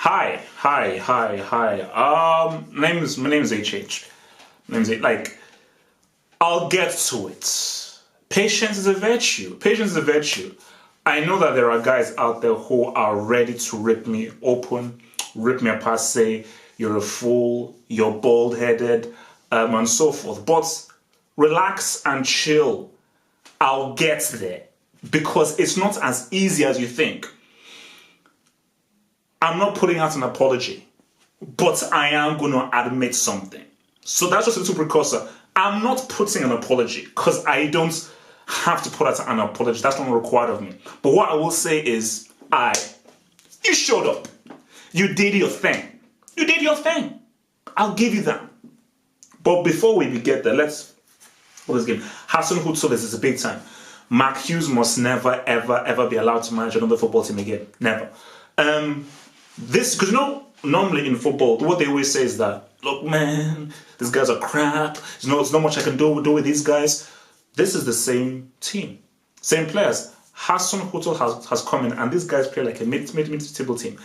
Hi. My name is HH. I'll get to it. Patience is a virtue. Patience is a virtue. I know that there are guys out there who are ready to rip me open, rip me apart, say you're a fool, you're bald-headed, and so forth. But relax and chill. I'll get there because it's not as easy as you think. I'm not putting out an apology, but I am going to admit something. So that's just a little precursor. I'm not putting an apology because I don't have to put out an apology. That's not required of me. But what I will say is, you showed up. You did your thing. You did your thing. I'll give you that. But before we get there, let's this game. Hassan Hutzul is a big time. Mark Hughes must never, ever be allowed to manage another football team again. Never. Because normally in football, what they always say is that, look, man, these guys are crap. There's not much I can do with these guys. This is the same team, same players. Hassan Hutzul has come in, and these guys play like a mid-table team.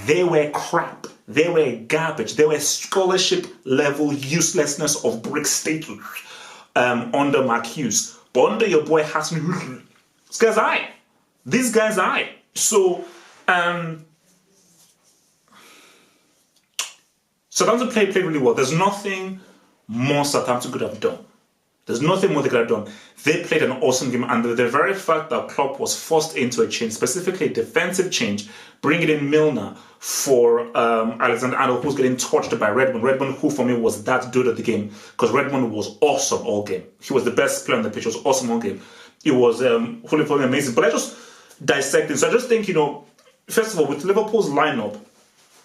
They were crap. They were garbage. They were scholarship level uselessness of brick status under Mark Hughes. But under your boy Hassan Hutzul, these guys are aight. So, Southampton played really well. There's nothing more Southampton could have done. There's nothing more they could have done. They played an awesome game, and the very fact that Klopp was forced into a change, specifically a defensive change, bringing in Milner for Alexander-Arnold, who's getting touched by Redmond. Redmond, who for me was that dude of the game, because Redmond was awesome all game. He was the best player on the pitch. He was awesome all game. It was fully amazing. But I just dissect it. So I just think, first of all, with Liverpool's lineup,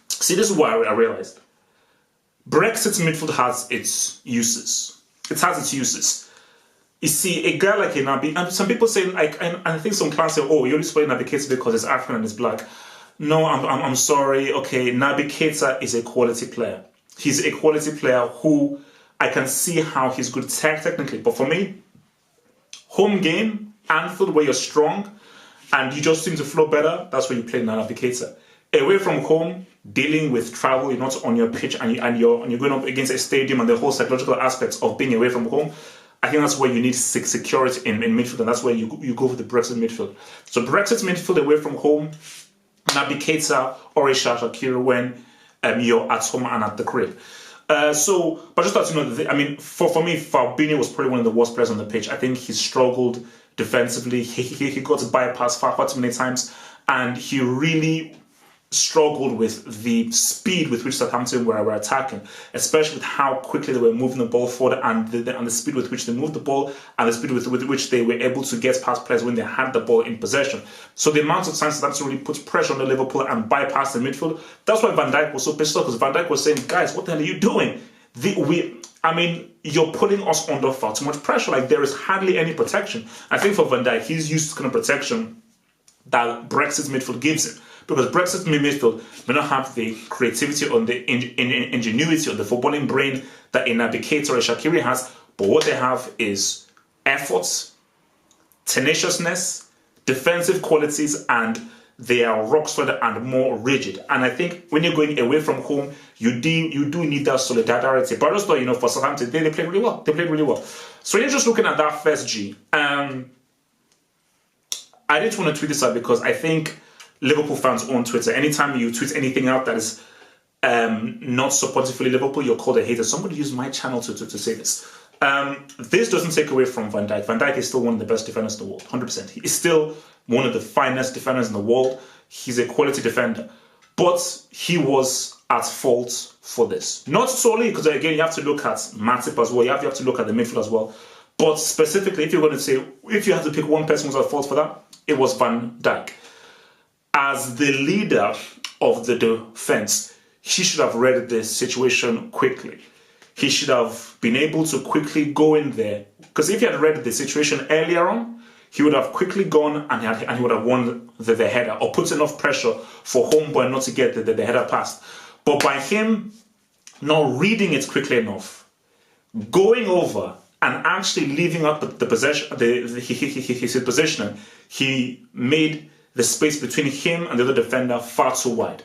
see, this is what I realized. Brexit's midfield has its uses. It has its uses. You see, a guy like Naby, and some people say, and I think some clans say, oh, you're only supporting Naby Keita because he's African and he's black. No, I'm sorry. Okay, Naby Keita is a quality player. He's a quality player who I can see how he's good technically. But for me, home game, Anfield, where you're strong and you just seem to flow better, that's where you play Naby Keita. Away from home, dealing with travel, you're not on your pitch and you're going up against a stadium and the whole psychological aspects of being away from home, I think that's where you need security in midfield, and that's where you go for the Brexit midfield. So Brexit midfield away from home, Naby Keita or Shaqiri when you're at home and at the crib. But just that for me, Fabinho was probably one of the worst players on the pitch. I think he struggled defensively. He got bypassed far too many times, and he really struggled with the speed with which Southampton were attacking, especially with how quickly they were moving the ball forward and the speed with which they moved the ball and the speed with which they were able to get past players when they had the ball in possession. So the amount of times Southampton really put pressure on the Liverpool and bypassed the midfield, that's why Van Dijk was so pissed off, because Van Dijk was saying, guys, what the hell are you doing? You're putting us under far too much pressure. Like, there is hardly any protection. I think for Van Dijk, he's used to kind of protection that Brexit midfield gives him. Because Brexit midfield may not have the creativity or the ingenuity or the footballing brain that a Naby Keita or a Shaqiri has, but what they have is efforts, tenaciousness, defensive qualities, and they are rock solid and more rigid. And I think when you're going away from home, you do need that solidarity. But I just thought, for Southampton, they played really well. They played really well. So you're just looking at that first G. I didn't want to tweet this out because I think Liverpool fans on Twitter, anytime you tweet anything out that is not supportive for Liverpool, you're called a hater. Somebody used my channel to say this. This doesn't take away from Van Dijk. Van Dijk is still one of the best defenders in the world, 100%. He is still one of the finest defenders in the world. He's a quality defender. But he was at fault for this. Not solely, because again, you have to look at Matip as well. You have to look at the midfield as well. But specifically, if you're going to say, if you had to pick one person who was at fault for that, it was Van Dijk. As the leader of the defense, he should have read the situation quickly. He should have been able to quickly go in there. Because if he had read the situation earlier on, he would have quickly gone and he would have won the header or put enough pressure for Homeboy not to get the header past. But by him not reading it quickly enough, going over and actually leaving up the possession, his positioning, he made the space between him and the other defender far too wide.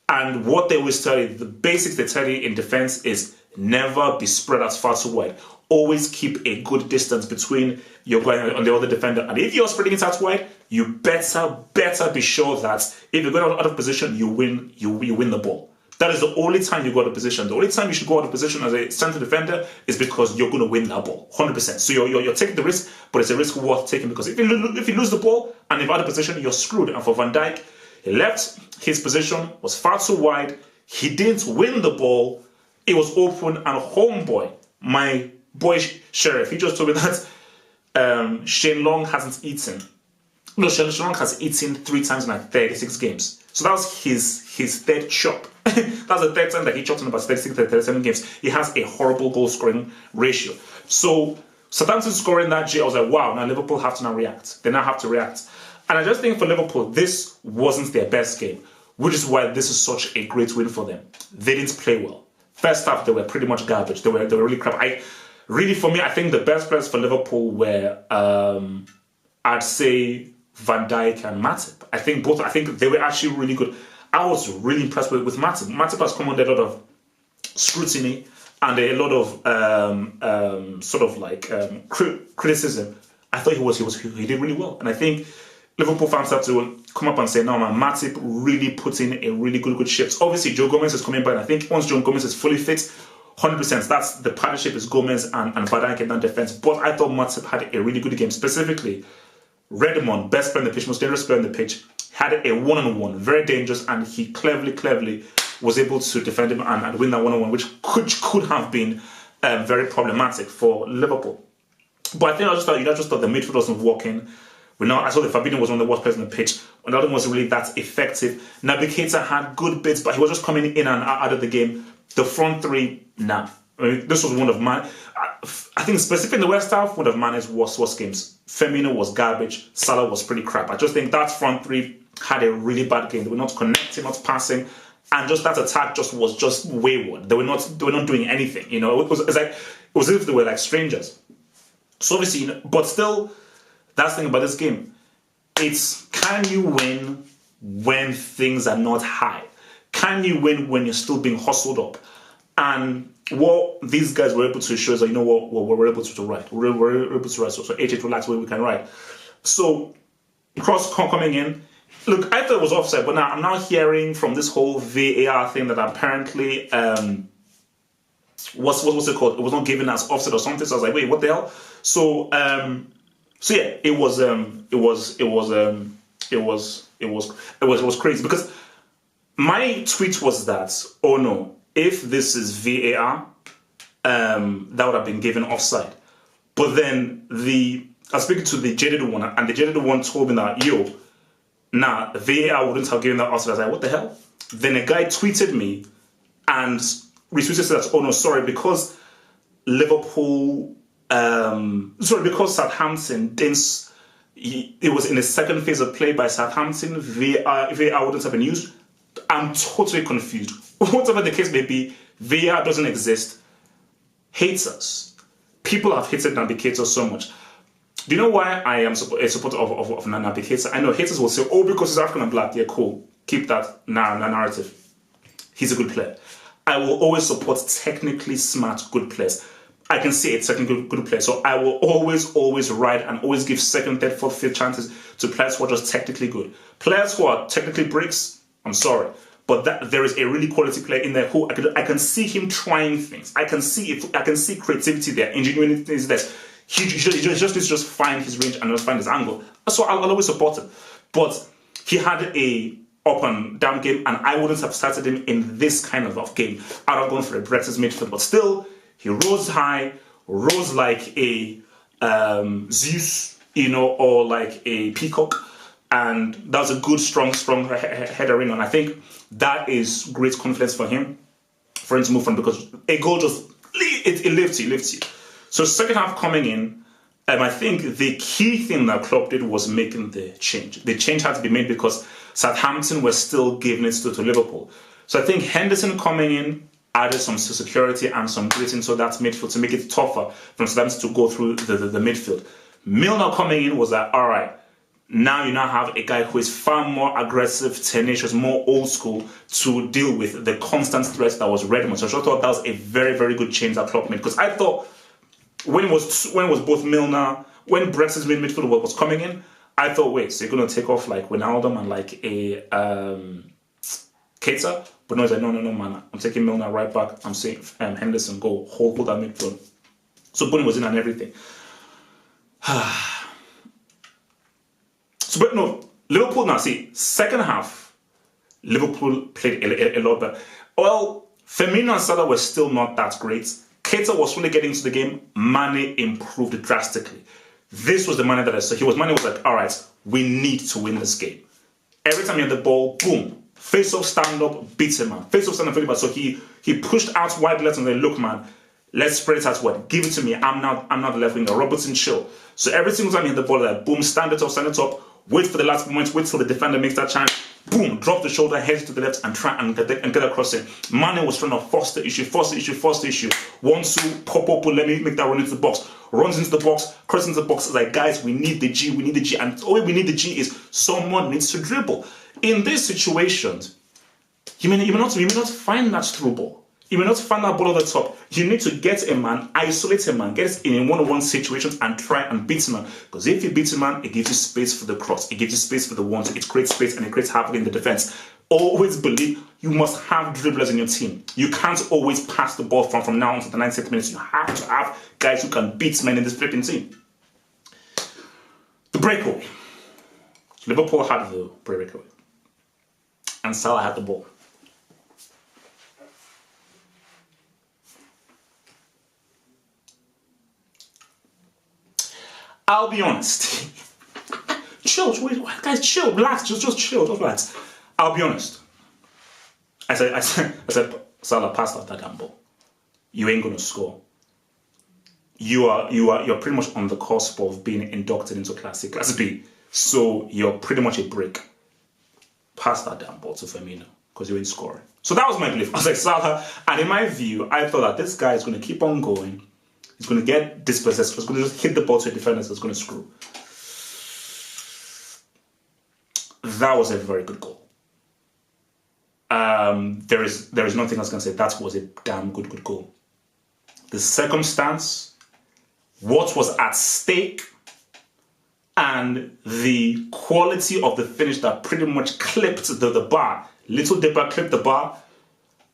And what they always tell you, the basics they tell you in defense is never be spread out far too wide. Always keep a good distance between your guy and the other defender. And if you're spreading it out wide, you better be sure that if you're going out of position, you win the ball. That is the only time you go out of position. The only time you should go out of position as a centre defender is because you're going to win that ball, 100%. So you're taking the risk, but it's a risk worth taking, because if you lose the ball and you're out of position, you're screwed. And for Van Dijk, he left his position, was far too wide. He didn't win the ball. It was open, and homeboy, my boy Sheriff, he just told me that Shane Long hasn't eaten. No, Shane Long has eaten 3 times in like 36 games. So that was his third chop. That's the third time that he chopped in about 36 to 37 games. He has a horrible goal scoring ratio. So Southampton scoring that J, I was like, wow, now Liverpool have to now react. They now have to react. And I just think for Liverpool, this wasn't their best game, which is why this is such a great win for them. They didn't play well. First half, they were pretty much garbage. They were really crap. For me, I think the best players for Liverpool were, I'd say, Van Dijk and Matip. I think they were actually really good. I was really impressed with Matip. Matip has come under a lot of scrutiny and a lot of criticism. I thought he did really well, and I think Liverpool fans have to come up and say, no man, Matip really put in a really good shift. Obviously, Joe Gomez is coming back, and I think once Joe Gomez is fully fit, 100%, that's the partnership is Gomez and Van Dijk in that defense. But I thought Matip had a really good game, specifically Redmond, best player on the pitch, most dangerous player on the pitch, had a one-on-one, very dangerous, and he cleverly was able to defend him and win that one-on-one, which could have been very problematic for Liverpool. But I think I just thought the midfield wasn't working. I saw that Fabinho was one of the worst players on the pitch. Another one wasn't really that effective. Naby Keita had good bits, but he was just coming in and out of the game. The front three, nah. I mean, this was one of mine. I think specifically in the West half, one of Mane's worst games. Firmino was garbage. Salah was pretty crap. I just think that front three had a really bad game. They were not connecting, not passing, and just that attack was just wayward. They were not doing anything. It was as if they were like strangers. So obviously, but still, that's the thing about this game. It's, can you win when things are not high? Can you win when you're still being hustled up? And what these guys were able to show is that, we're able to write. We're able to write. So H8 relax where we can write. So cross coming in. Look, I thought it was offside, but now I'm now hearing from this whole VAR thing that apparently what's it called? It was not given as offside or something. So I was like, wait, what the hell? So yeah, it was crazy, because my tweet was that, oh no, if this is VAR, that would have been given offside. But then I was speaking to the jaded one, and the jaded one told me that, VAR wouldn't have given that offside. I was like, what the hell? Then a guy tweeted me and retweeted that, oh no, sorry, because because Southampton didn't, it was in the second phase of play by Southampton, VAR wouldn't have been used. I'm totally confused. Whatever the case may be, VAR doesn't exist. Hates us. People have hated Naby Keita so much. Do you know why I am a supporter of Naby Keita? I know haters will say, oh, because he's African and black. Yeah, cool. Keep that narrative. He's a good player. I will always support technically smart, good players. I can see a technically good player. So I will always ride and always give second, third, fourth, fifth chances to players who are just technically good. Players who are technically bricks, I'm sorry. But there is a really quality player in there who I can see him trying things. I can see creativity there, ingenuity is there. He just needs to just find his range and just find his angle. So I'll always support him. But he had a up and down game, and I wouldn't have started him in this kind of game. I'd have gone for a Brexit midfield. But still, he rose high, rose like a Zeus, or like a peacock. And that was a good, strong header in. And I think that is great confidence for him to move on, because a goal just, it lifts you. So second half coming in, I think the key thing that Klopp did was making the change. The change had to be made because Southampton were still giving it to Liverpool. So I think Henderson coming in added some security and some grit into that midfield to make it tougher for Southampton to go through the midfield. Milner coming in was like, all right, now you now have a guy who is far more aggressive, tenacious, more old school to deal with the constant threat that was Redmond. So I thought that was a very, very good change that Klopp made, because I thought when it was both Milner, when Brexit's midfield was coming in, I thought, wait, so you're going to take off like Wijnaldum and like a Keita? But no, he's like, no, man. I'm taking Milner right back. I'm saying Henderson, go, hold that midfield. So Bunny was in and everything. So, but no, Liverpool now, see, second half, Liverpool played a lot better. Well, Firmino and Salah were still not that great. Keita was really getting into the game. Mane improved drastically. This was the Mane that I saw. Mane was like, all right, we need to win this game. Every time he had the ball, boom, face off, stand up, beat him, man. Face off, stand up, beat him. So he pushed out wide left and said, look, man, let's spread it out wide. Give it to me. I'm not the left winger. Robertson, chill. So every single time he had the ball, like, boom, stand it up, wait for the last moment, wait till the defender makes that chance, boom, drop the shoulder, head to the left, and try and get across it. Mane was trying to force the issue. 1-2, pop, let me make that run into the box. Runs into the box, crosses into the box. It's like, guys, we need the G. And all we need the G is someone needs to dribble. In these situations, you may not find that through ball. You may not find that ball at the top. You need to get a man, isolate a man, get it in one-on-one situations and try and beat a man. Because if you beat a man, it gives you space for the cross. It gives you space for the one-two. It creates space and it creates havoc in the defense. Always believe you must have dribblers in your team. You can't always pass the ball from now on to the 90th minutes. You have to have guys who can beat men in this flipping team. The breakaway. Liverpool had the breakaway. And Salah had the ball. I'll be honest. Chill, guys, chill, relax, just chill, just relax. I'll be honest. I said, Salah, pass out that damn ball. You ain't gonna score. You're pretty much on the cusp of being inducted into Class B. So you're pretty much a brick. Pass that damn ball to Firmino, because you ain't scoring. So that was my belief. I was like, Salah, and in my view, I thought that this guy is gonna keep on going. He's going to get dispossessed. He's going to just hit the ball to a defender that's going to screw. That was a very good goal. There is nothing else I can say. That was a damn good goal. The circumstance, what was at stake, and the quality of the finish that pretty much clipped the bar. Little Dipper clipped the bar.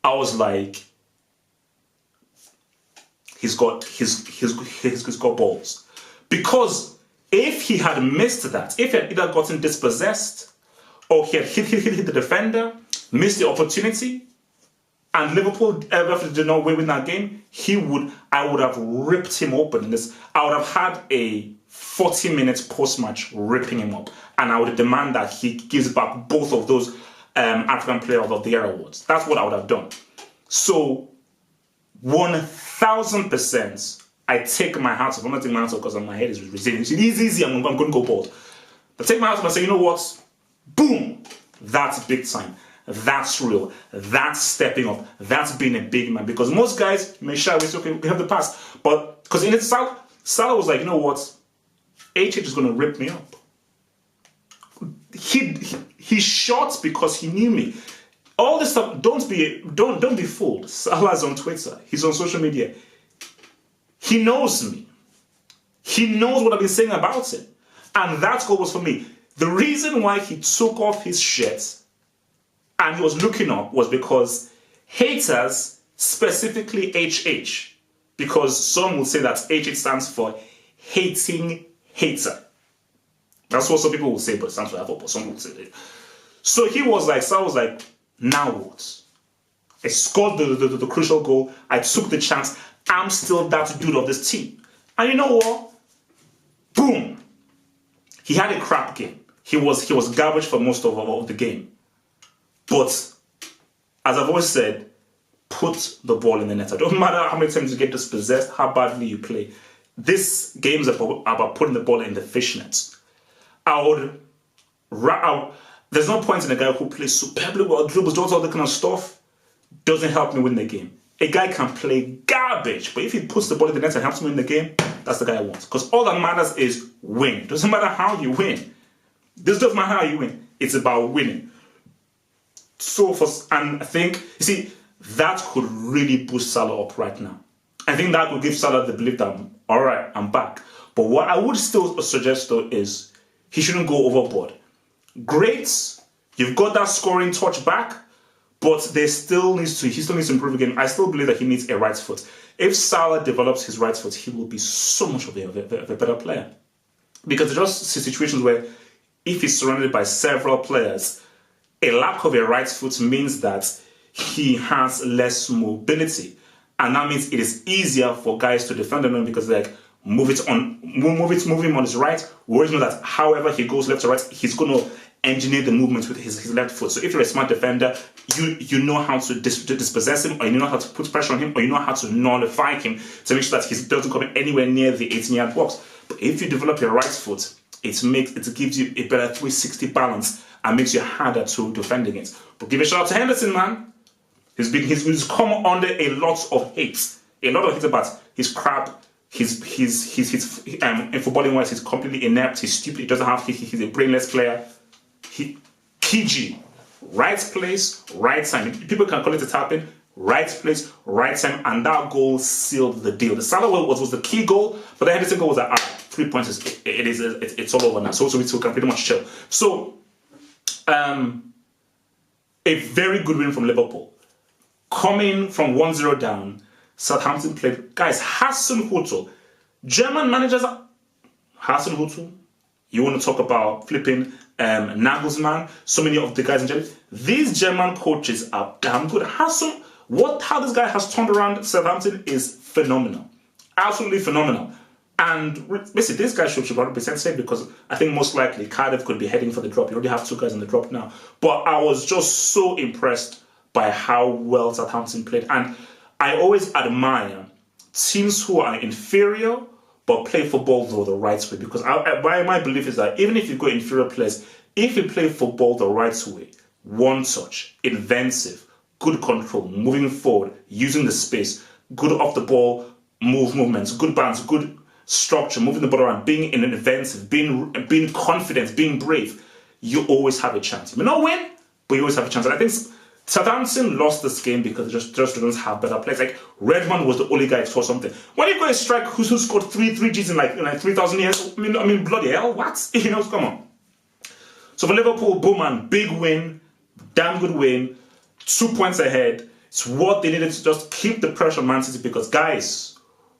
I was like, He's got balls. Because if he had missed that, if he had either gotten dispossessed or he had hit the defender, missed the opportunity, and Liverpool ever did not win that game, I would have ripped him open in this. I would have had a 40 minutes post-match ripping him up. And I would demand that he gives back both of those African Player of the Year awards. That's what I would have done. So 1000%, I take my hat off. I'm not taking my hat off because my head is resilient. It's easy. I'm going to go bald. But take my hat off and say, you know what? Boom! That's big time. That's real. That's stepping up. That's being a big man. Because most guys may shy away, say, okay, we have the pass. But because in itself, Salah was like, you know what? HH is going to rip me up. He shot because he knew me. All this stuff, don't be fooled. Salah's on Twitter. He's on social media. He knows me. He knows what I've been saying about him. And that goal was for me. The reason why he took off his shirt and he was looking up was because haters, specifically HH, because some will say that HH stands for hating hater. That's what some people will say, but it stands for Apple, but some will say it. So Salah was like, now what? I scored the crucial goal. I took the chance. I'm still that dude of this team. And you know what? Boom. He had a crap game. He was garbage for most of the game. But, as I've always said, put the ball in the net. It doesn't matter how many times you get dispossessed, how badly you play. This game is about putting the ball in the fishnets. There's no point in a guy who plays superbly well, dribbles, does all that kind of stuff, doesn't help me win the game. A guy can play garbage, but if he puts the ball in the net and helps me win the game, that's the guy I want. Because all that matters is win. Doesn't matter how you win. This doesn't matter how you win. It's about winning. And I think, you see, that could really boost Salah up right now. I think that would give Salah the belief that, all right, I'm back. But what I would still suggest, though, is he shouldn't go overboard. Great, you've got that scoring touch back, but he still needs to improve again. I still believe that he needs a right foot. If Salah develops his right foot, he will be so much of a better player. Because there are just situations where if he's surrounded by several players, a lack of a right foot means that he has less mobility. And that means it is easier for guys to defend him because move him on his right. We always know that however he goes left to right, he's going to engineer the movement with his left foot. So if you're a smart defender, you know how to dispossess him, or you know how to put pressure on him, or you know how to nullify him to make sure that he doesn't come anywhere near the 18-yard box. But if you develop your right foot, it gives you a better 360 balance and makes you harder to defend against. But give a shout out to Henderson, man. He's come under a lot of hate. A lot of hate about his crap. In footballing wise, he's completely inept. He's stupid. He doesn't have. He's a brainless player. PG, right place, right time. People can call it a tapping. Right place, right time, and that goal sealed the deal. The Salah was the key goal, but the Henderson goal was like, 3 points. It's all over now. So we can pretty much chill. So, a very good win from Liverpool. Coming from 1-0 down, Southampton played. Guys, Hasenhüttl, German managers. Hasenhüttl, you want to talk about flipping Nagelsmann, so many of the guys in Germany. These German coaches are damn good. How this guy has turned around Southampton is phenomenal. Absolutely phenomenal. And basically, this guy should 100% say, because I think most likely Cardiff could be heading for the drop. You already have 2 guys on the drop now. But I was just so impressed by how well Southampton played. And I always admire teams who are inferior but play football the right way. Because my belief is that even if you've got inferior players, if you play football the right way, one touch, inventive, good control, moving forward, using the space, good off the ball movements, good balance, good structure, moving the ball around, being inventive, being confident, being brave, you always have a chance. You may not win, but you always have a chance. And I think Southampton lost this game because they just don't have better players. Like Redmond was the only guy to score something. When you got a strike who scored three Gs in like 3,000 years, I mean, bloody hell, what? Come on. So for Liverpool, boom, man, big win, damn good win, 2 points ahead. It's what they needed to just keep the pressure on Man City, because guys,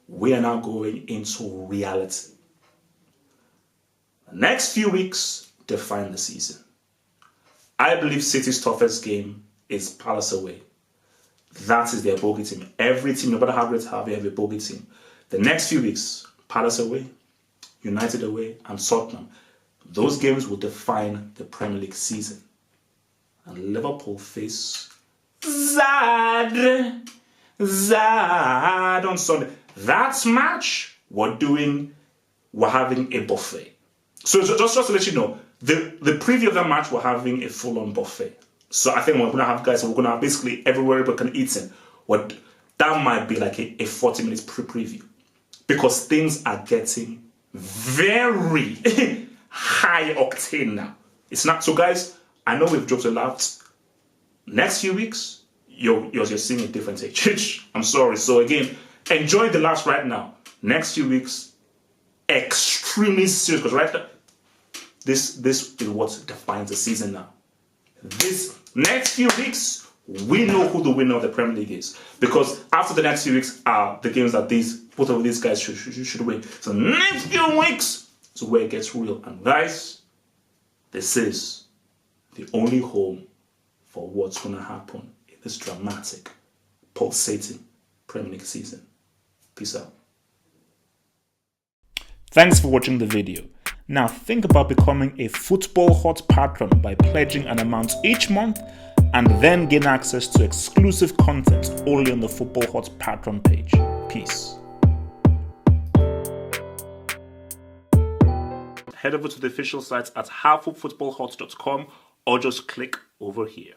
we are now going into reality. The next few weeks define the season. I believe City's toughest game is Palace away. That is their bogey team. Every team, no matter how great they have a bogey team. The next few weeks, Palace away, United away, and Tottenham. Those games will define the Premier League season. And Liverpool face Zad on Sunday. That match, we're having a buffet. So just to let you know, the preview of that match, we're having a full-on buffet. So I think we're going to have guys, we're going to have basically everywhere we can eat in. That might be like a 40 minutes preview. Because things are getting very high octane now. It's not. So guys, I know we've joked a lot. Next few weeks, you're seeing a different age. I'm sorry. So again, enjoy the laughs right now. Next few weeks, extremely serious, because right now, this is what defines the season now. This next few weeks, we know who the winner of the Premier League is, because after the next few weeks are the games that both of these guys should win. So next few weeks is where it gets real. And guys, this is the only home for what's going to happen in this dramatic, pulsating Premier League season. Peace out. Thanks for watching the video. Now think about becoming a Football Hot patron by pledging an amount each month, and then gain access to exclusive content only on the Football Hot patron page. Peace. Head over to the official site at halffootballhot.com or just click over here.